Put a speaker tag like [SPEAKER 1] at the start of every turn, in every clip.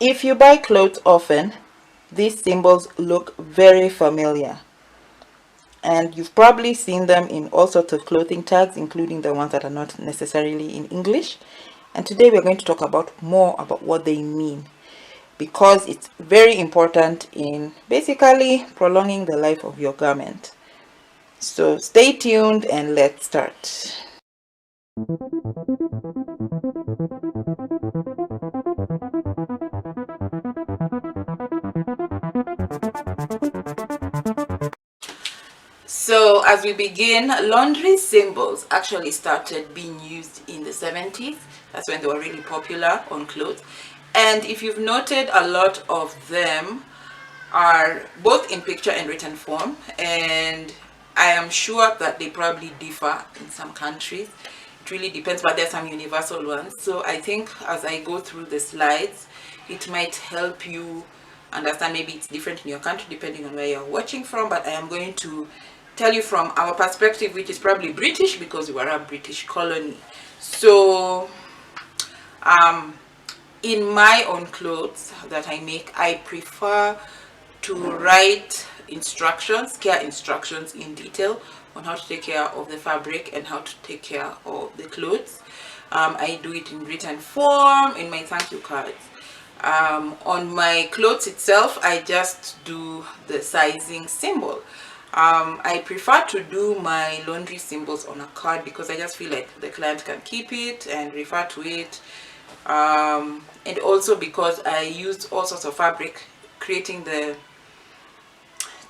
[SPEAKER 1] If you buy clothes often, these symbols look very familiar, and you've probably seen them in all sorts of clothing tags, including the ones that are not necessarily in English. And today we're going to talk about more about what they mean, because it's very important in basically prolonging the life of your garment. So stay tuned and let's start. So as we begin, laundry symbols actually started being used in the 70s. That's when they were really popular on clothes. And if you've noted, a lot of them are both in picture and written form, and I am sure that they probably differ in some countries. It really depends, but there's some universal ones. So I think as I go through the slides, it might help you understand. Maybe it's different in your country depending on where you're watching from, but I am going to tell you from our perspective, which is probably British because we were a British colony. So in my own clothes that I make, I prefer to write instructions, care instructions in detail on how to take care of the fabric and how to take care of the clothes. I do it in written form in my thank you cards. On my clothes itself, I just do the sizing symbol. I prefer to do my laundry symbols on a card because I just feel like the client can keep it and refer to it. And also because I used all sorts of fabric creating the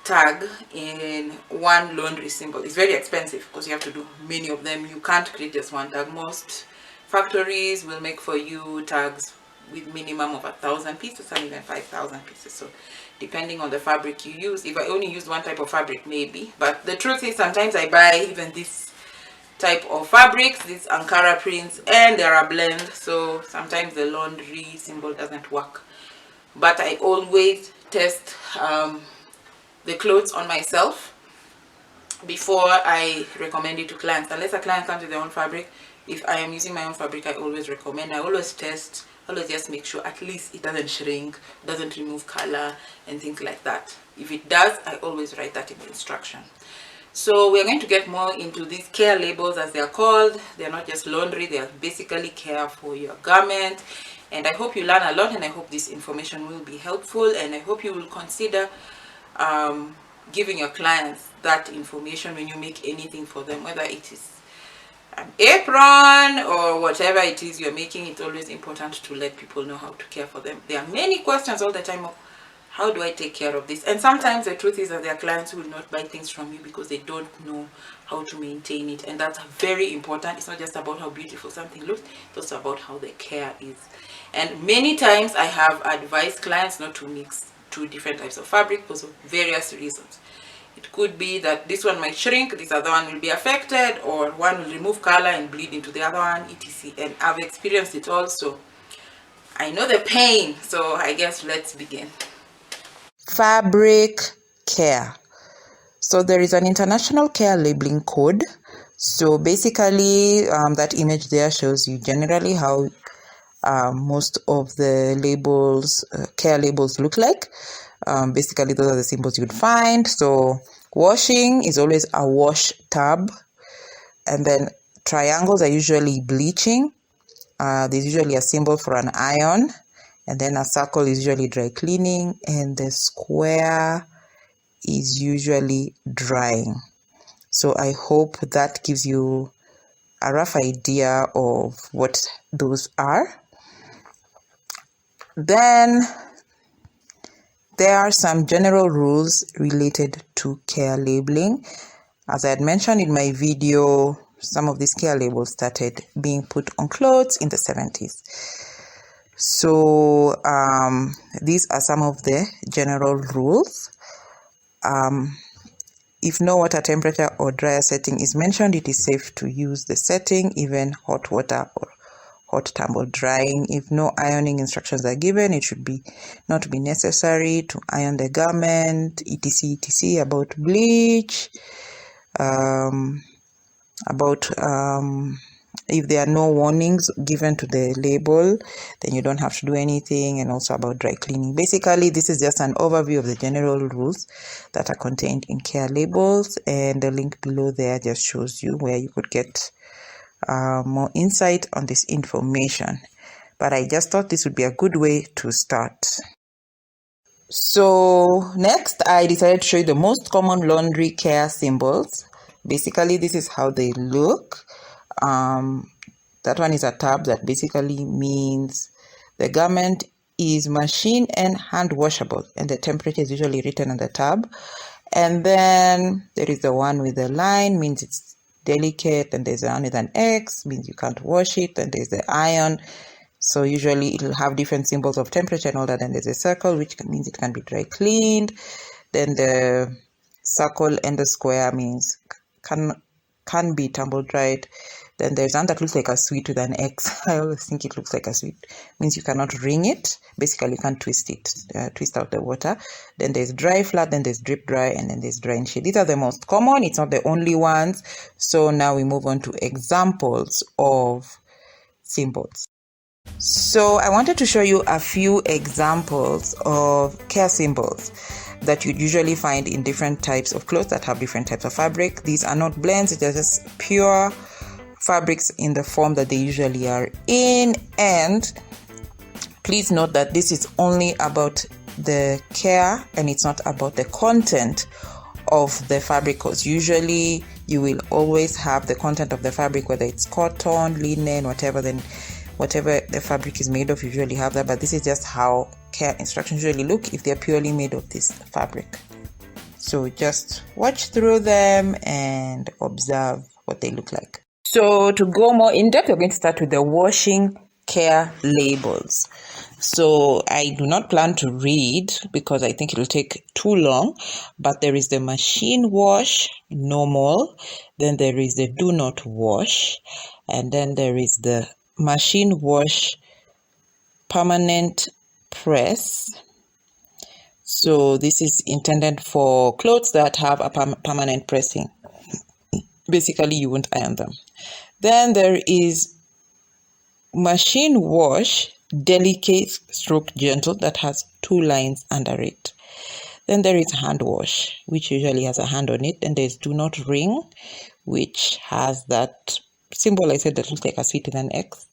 [SPEAKER 1] tag in one laundry symbol. It's very expensive because you have to do many of them. You can't create just one tag. Most factories will make for you tags with minimum of 1,000 pieces and even 5,000 pieces. So depending on the fabric you use, if I only use one type of fabric, maybe. But the truth is, sometimes I buy even this type of fabrics, these Ankara prints, and there are blends. So sometimes the laundry symbol doesn't work. But I always test the clothes on myself before I recommend it to clients. Unless a client comes with their own fabric, if I am using my own fabric, I always recommend. I always test, always just make sure at least it doesn't shrink, doesn't remove color and things like that. If it does, I always write that in the instruction. So we're going to get more into these care labels, as they are called. They're not just laundry, they are basically care for your garment. And I hope you learn a lot, and I hope this information will be helpful, and I hope you will consider giving your clients that information when you make anything for them, whether it is an apron or whatever it is you're making. It's always important to let people know how to care for them. There are many questions all the time of how do I take care of this, and sometimes the truth is that there are clients who will not buy things from you because they don't know how to maintain it, and that's very important. It's not just about how beautiful something looks, it's also about how the care is. And many times I have advised clients not to mix two different types of fabric because of various reasons. It could be that this one might shrink, this other one will be affected, or one will remove color and bleed into the other one, etc. And I've experienced it also. I know the pain, so I guess let's begin. Fabric care. So there is an international care labeling code. So basically that image there shows you generally how most of the labels, care labels, look like. Basically those are the symbols you'd find. So washing is always a wash tab, and then triangles are usually bleaching. There's usually a symbol for an iron, and then a circle is usually dry cleaning, and the square is usually drying. So I hope that gives you a rough idea of what those are. Then there are some general rules related to care labeling. As I had mentioned in my video, some of these care labels started being put on clothes in the 70s. So these are some of the general rules. If no water temperature or dryer setting is mentioned, it is safe to use the setting, even hot water or hot tumble drying. If no ironing instructions are given, it should not be necessary to iron the garment, etc. About bleach, about if there are no warnings given to the label, then you don't have to do anything. And also about dry cleaning. Basically, this is just an overview of the general rules that are contained in care labels, and the link below there just shows you where you could get more insight on this information. But I just thought this would be a good way to start. So next, I decided to show you the most common laundry care symbols. Basically, this is how they look. That one is a tab that basically means the garment is machine and hand washable, and the temperature is usually written on the tab. And then there is the one with the line, means it's delicate, and there's the one with an X, means you can't wash it, and there's the iron. So usually it'll have different symbols of temperature and all that. And there's a circle, which means it can be dry cleaned. Then the circle and the square means can be tumble dried. Then there's one that looks like a sweet with an X. I always think it looks like a sweet. Means you cannot wring it. Basically, you can't twist it, twist out the water. Then there's dry flat, then there's drip dry, and then there's dry and shade. These are the most common. It's not the only ones. So now we move on to examples of symbols. So I wanted to show you a few examples of care symbols that you'd usually find in different types of clothes that have different types of fabric. These are not blends, they're just pure fabrics in the form that they usually are in. And please note that this is only about the care and it's not about the content of the fabric, because usually you will always have the content of the fabric, whether it's cotton, linen, whatever the fabric is made of, usually have that. But this is just how care instructions usually look if they're purely made of this fabric. So just watch through them and observe what they look like. So to go more in depth, we're going to start with the washing care labels. So I do not plan to read because I think it will take too long, but there is the machine wash normal, then there is the do not wash, and then there is the machine wash permanent press. So this is intended for clothes that have a permanent pressing. Basically, you won't iron them. Then there is machine wash delicate stroke gentle that has 2 lines under it. Then there is hand wash, which usually has a hand on it. And there's do not wring, which has that symbol I said that looks like a sweet with an X.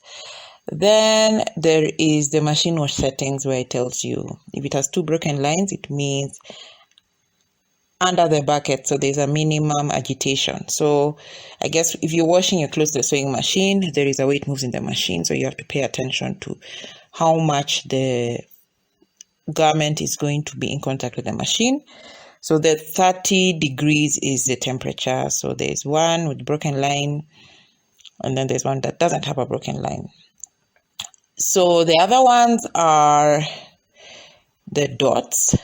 [SPEAKER 1] Then there is the machine wash settings, where it tells you if it has 2 broken lines, it means under the bucket, so there's a minimum agitation. So I guess if you're washing your clothes the sewing machine, there is a way it moves in the machine, so you have to pay attention to how much the garment is going to be in contact with the machine. So the 30 degrees is the temperature. So there's one with broken line, and then there's one that doesn't have a broken line. So the other ones are the dots.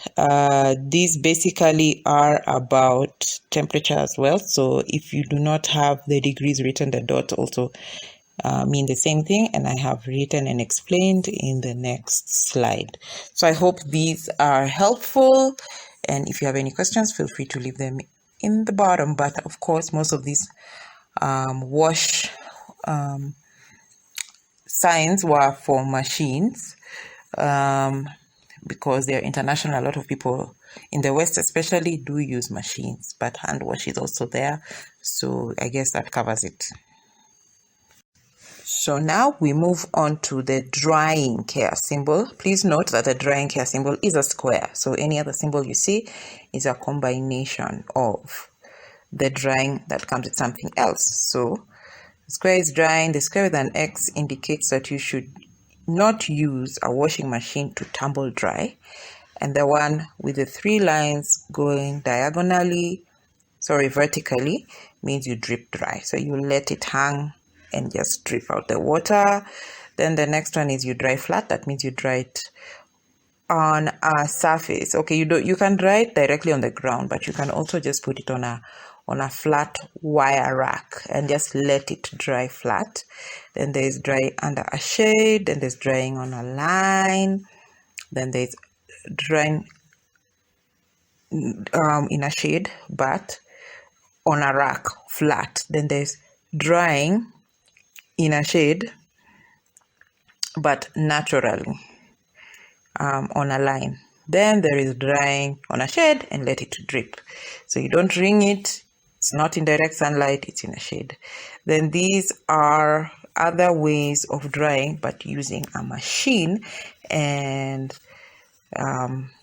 [SPEAKER 1] These basically are about temperature as well. So if you do not have the degrees written, the dots also mean the same thing, and I have written and explained in the next slide. So I hope these are helpful, and if you have any questions, feel free to leave them in the bottom. But of course, most of these wash signs were for machines, because they're international. A lot of people in the West especially do use machines, but hand wash is also there, so I guess that covers it. So now we move on to the drying care symbol. Please note that the drying care symbol is a square, so any other symbol you see is a combination of the drying that comes with something else. So the square is drying. The square with an X indicates that you should not use a washing machine to tumble dry, and the one with the 3 lines going vertically means you drip dry. So you let it hang and just drip out the water. Then the next one is you dry flat. That means you dry it on a surface. Okay, you can dry it directly on the ground, but you can also just put it on a flat wire rack and just let it dry flat. Then there's dry under a shade, then there's drying on a line, then there's drying in a shade but on a rack flat, then there's drying in a shade, but naturally on a line. Then there is drying on a shade and let it drip. So you don't wring it. It's not in direct sunlight, it's in a shade. Then these are other ways of drying, but using a machine, and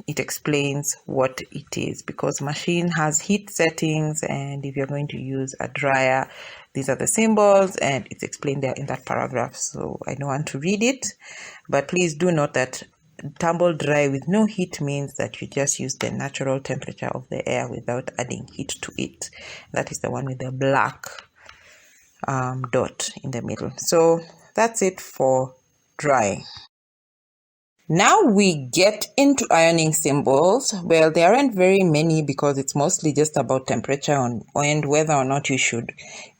[SPEAKER 1] it explains what it is, because machine has heat settings, and if you're going to use a dryer, these are the symbols, and it's explained there in that paragraph. So I don't want to read it, but please do note that tumble dry with no heat means that you just use the natural temperature of the air without adding heat to it. That is the one with the black dot in the middle. So that's it for drying. Now we get into ironing symbols. Well, there aren't very many because it's mostly just about temperature and whether or not you should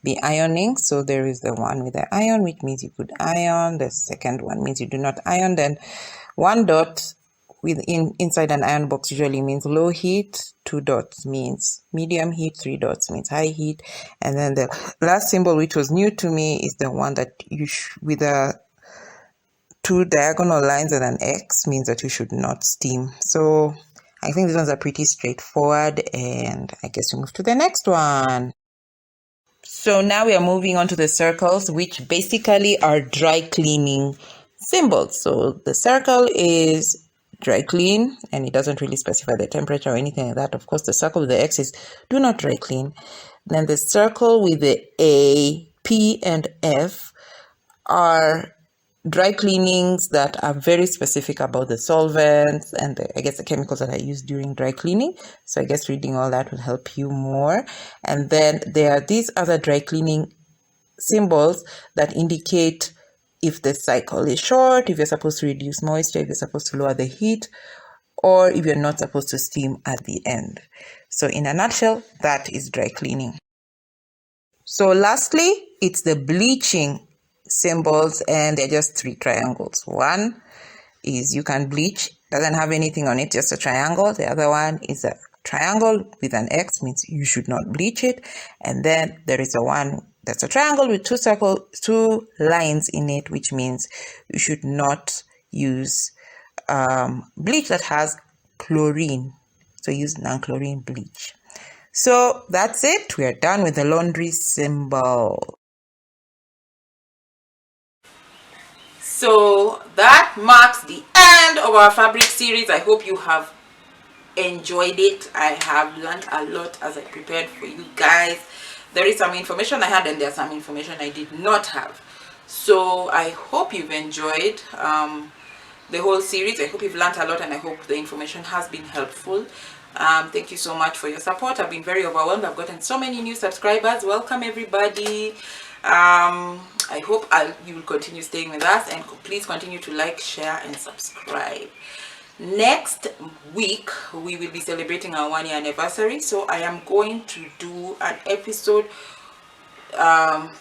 [SPEAKER 1] be ironing. So there is the one with the iron, which means you could iron. The second one means you do not iron. Then one dot inside an iron box usually means low heat. 2 dots means medium heat. 3 dots means high heat. And then the last symbol, which was new to me, is the one that with a 2 diagonal lines and an X, means that you should not steam. So I think these ones are pretty straightforward, and I guess we move to the next one. So now we are moving on to the circles, which basically are dry cleaning symbols. So the circle is dry clean, and it doesn't really specify the temperature or anything like that. Of course, the circle with the X is do not dry clean. Then the circle with the A, P, and F are dry cleanings that are very specific about the solvents and I guess the chemicals that I use during dry cleaning. So I guess reading all that will help you more. And then there are these other dry cleaning symbols that indicate if the cycle is short, if you're supposed to reduce moisture, if you're supposed to lower the heat, or if you're not supposed to steam at the end. So in a nutshell, that is dry cleaning. So lastly, it's the bleaching symbols, and they're just 3 triangles. One is you can bleach, doesn't have anything on it, just a triangle. The other one is a triangle with an X, means you should not bleach it. And then there is a one that's a triangle with 2 lines in it, which means you should not use bleach that has chlorine. So use non-chlorine bleach. So that's it. We are done with the laundry symbol. So that marks the end of our fabric series. I hope you have enjoyed it. I have learned a lot as I prepared for you guys. There is some information I had and there's some information I did not have. So I hope you've enjoyed the whole series. I hope you've learned a lot, and I hope the information has been helpful. Thank you so much for your support. I've been very overwhelmed. I've gotten so many new subscribers. Welcome everybody. I hope you will continue staying with us, and please continue to like, share, and subscribe. Next week we will be celebrating our 1-year anniversary, so I am going to do an episode,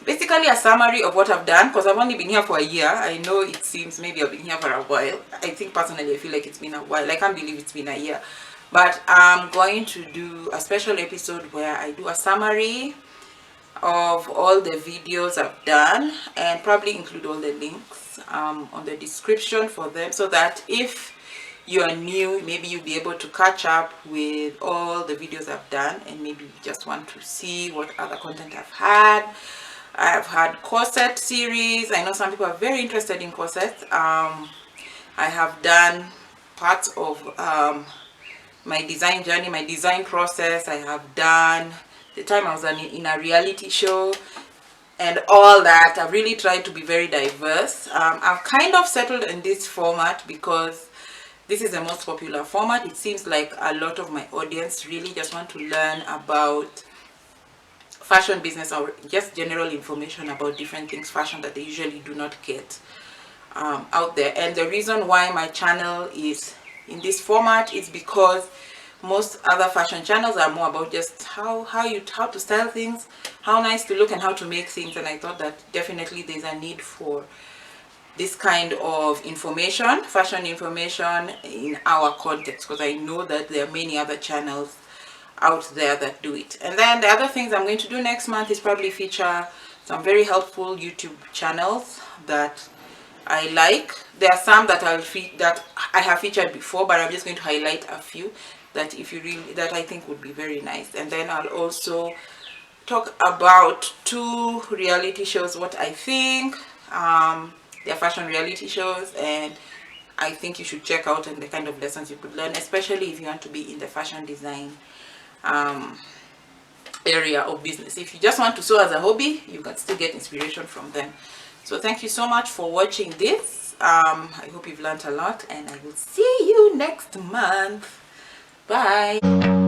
[SPEAKER 1] basically a summary of what I've done, because I've only been here for a year. I know it seems maybe I've been here for a while. I think personally I feel like it's been a while. I can't believe it's been a year. But I'm going to do a special episode where I do a summary of all the videos I've done, and probably include all the links on the description for them, so that if you are new, maybe you'll be able to catch up with all the videos I've done, and maybe you just want to see what other content I've had. I've had corset series. I know some people are very interested in corsets. I have done parts of my design journey, my design process. I have done the time I was in a reality show and all that. I've really tried to be very diverse. I've kind of settled in this format because this is the most popular format. It seems like a lot of my audience really just want to learn about fashion business, or just general information about different things fashion that they usually do not get out there. And the reason why my channel is in this format is because most other fashion channels are more about just how to style things, how nice to look, and how to make things. And I thought that definitely there's a need for this kind of information, fashion information, in our context, because I know that there are many other channels out there that do it. And then the other things I'm going to do next month is probably feature some very helpful YouTube channels that I like. There are some that I have featured before, but I'm just going to highlight a few that I think would be very nice. And then I'll also talk about 2 reality shows, what I think. They're fashion reality shows, and I think you should check out, and the kind of lessons you could learn, especially if you want to be in the fashion design area of business. If you just want to sew as a hobby, you can still get inspiration from them. So thank you so much for watching this. I hope you've learned a lot, and I will see you next month. Bye.